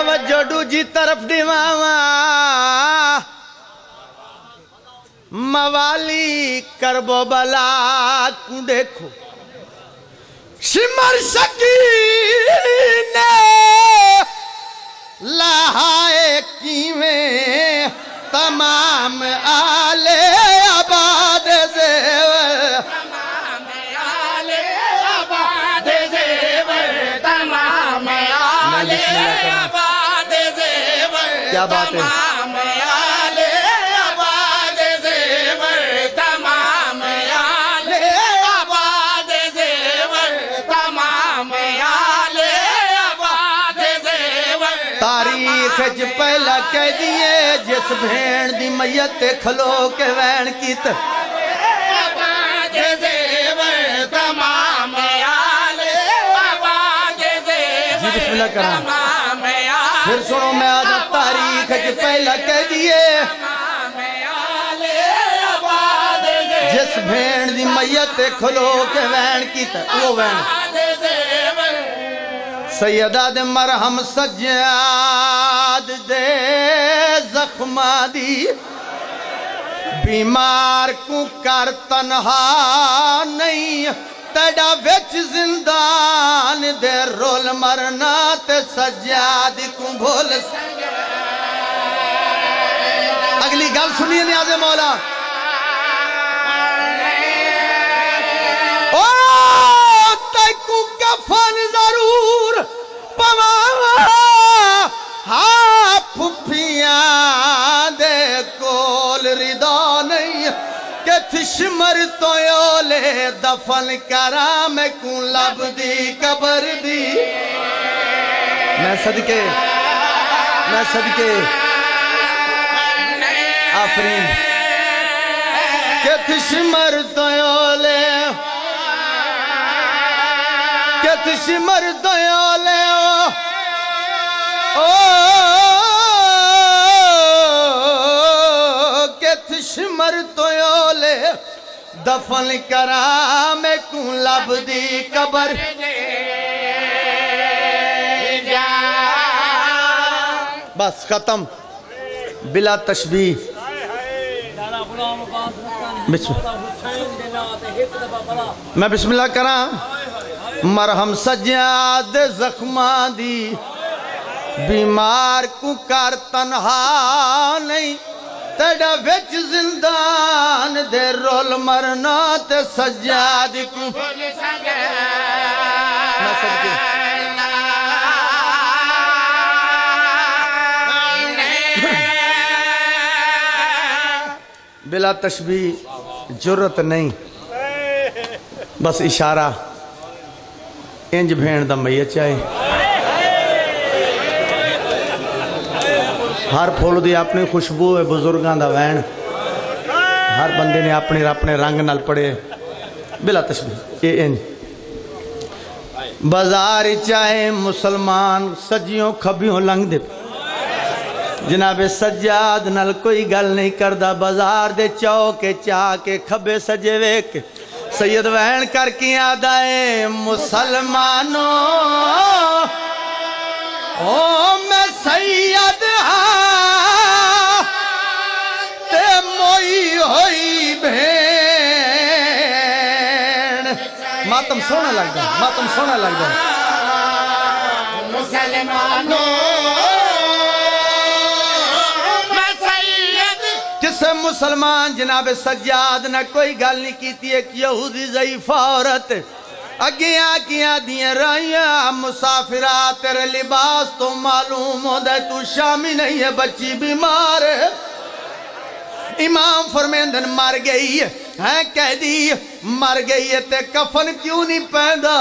توجہ ڈو جی طرف دیواما موالی کربو بلا کو دیکھو شمر سکینے لہائے کیویں تمام آل آباد زیور تمام آل آباد زیور تمام آل آباد زیور کیا بات ہے تمام آل آباد زیور تمام آل آباد زیور تمام آل آباد زیور تاریخ جو پہلا کہہ دیئے جس بھین دی میت کھلو کے وین کیت آباد زیور تمام آل آباد زیور جی بسم اللہ کرام تمام آل پھر سنو میں آدھا تاریخ جو پہلا کہہ دیئے جس بھین دی میت کھلو کے وین کیت وہ وین سیدہ دے مرہم سجاد دے زخمہ دی بیمار کو کر تنہا نہیں تیڑا وچ زندان دے رول مرنا تے سجاد کو بھول اگلی گل سنیے نیاز مولا او تیکو کفن ضرور پواوا ہاں پھپیاں دے کول ردا نہیں کہ تشمر تو یولے دفن کرام کون لب دی قبر دی میں صدقے آفرین کہ تشمر تو یولے کہ تشمر تو یولے کہ تشمر تو یولے دفن کرام کون لب دی قبر بس ختم بلا تشبیح میں بسم اللہ کراں مرہم سجاد زخمہ دی بیمار کو کر تنہا نہیں تیڑا وچ زندان دے رول مرنا تے سجاد کو میں صدقے بلا تشبیح جرت نہیں بس اشارہ انج بھین دا میت چاہے ہر پھول دی اپنی خوشبو ہے بزرگاں دا وین ہر بندے نے اپنے رنگ نال پڑے بلا تشبیح یہ انج بازار چاہے مسلمان سجیوں کھبیوں لنگ دے جناب سجاد نال کوئی گل نہیں کردہ بازار دے چوکے چاکے کھبے سجے ویک سید وین کر کی آدائے مسلمانوں او میں سید ہاں تے موئی ہوئی بھین ماتم سونا لگ دا مسلمانوں جسے مسلمان جناب سجاد نہ کوئی گل نہیں کیتی ایک یہودی ضعیف عورت اگیاں کیاں دیئے رائیاں مسافرات تیرے لباس تو معلوم ہو دے تو شامی نہیں ہے بچی بیمار ہے امام فرمیندن مر گئی ہے کہہ دی مر گئی ہے تے کفن کیوں نہیں پہندا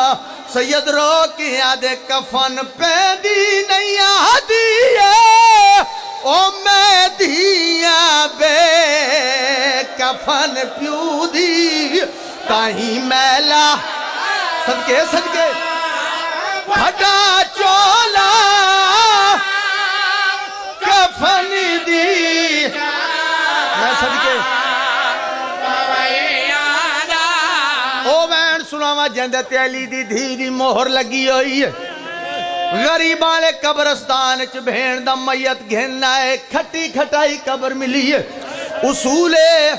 سید رو کی آدھے کفن پہندی نہیں آدھی ہے او میں دیا بے کفن پیو دی تاہی میلا صدقے پھٹا چولا کفن دی میں صدقے او وین سناوا جندے تے علی دی دھی دی مہر لگی ہوئی ہے غریب والے قبرستان چ بھین دا میت گھننا ہے کھٹی کھٹائی قبر ملی ہے اصول ہے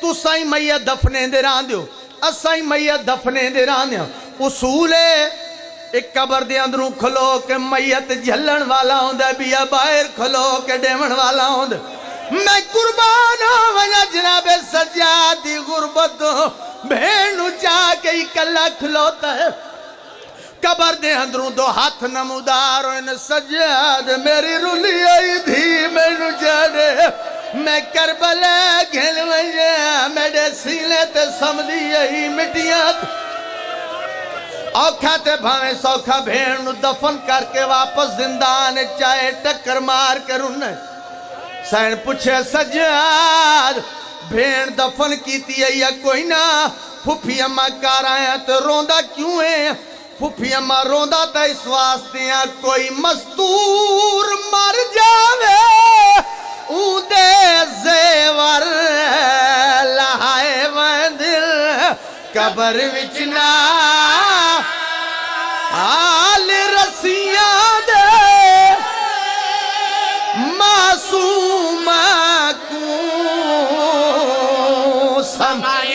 تو سائیں میت دفنے دے ران دیو اسائیں میت دفنے دے ران دیو اصول ہے ایک قبر دے اندروں کھلو کہ میت جھلن والا ہوندہ بیا باہر کھلو کہ ڈیمن والا ہوندہ میں قربان ہوں وجہ جناب سجاد دی غربت بھینو چاہ کے ہی کلا کھلوتا ہے قبر دے اندروں دو ہاتھ نمودار ہوئے سجاد میری رولی آئی تھی مینو جانے میں کربلے گھل وجہ میرے سینے تے سمدھی آئی مٹیات اوکھا تے بھاویں سوکھا بھینو دفن کر کے واپس زندان چاہے ٹکر مار کر انہیں سین پوچھے سجاد بھین دفن کیتی ہے یا کوئی نہ پھوپھی اماں کار آیا تو روندہ کیوں ہے پھوپھی اماں روندہ تا اس واسطے ہیں کوئی مستور مر جاوے اون دے زیور لہائے وندل قبر وچنا آل رسیاں دے معصوم کو سمائے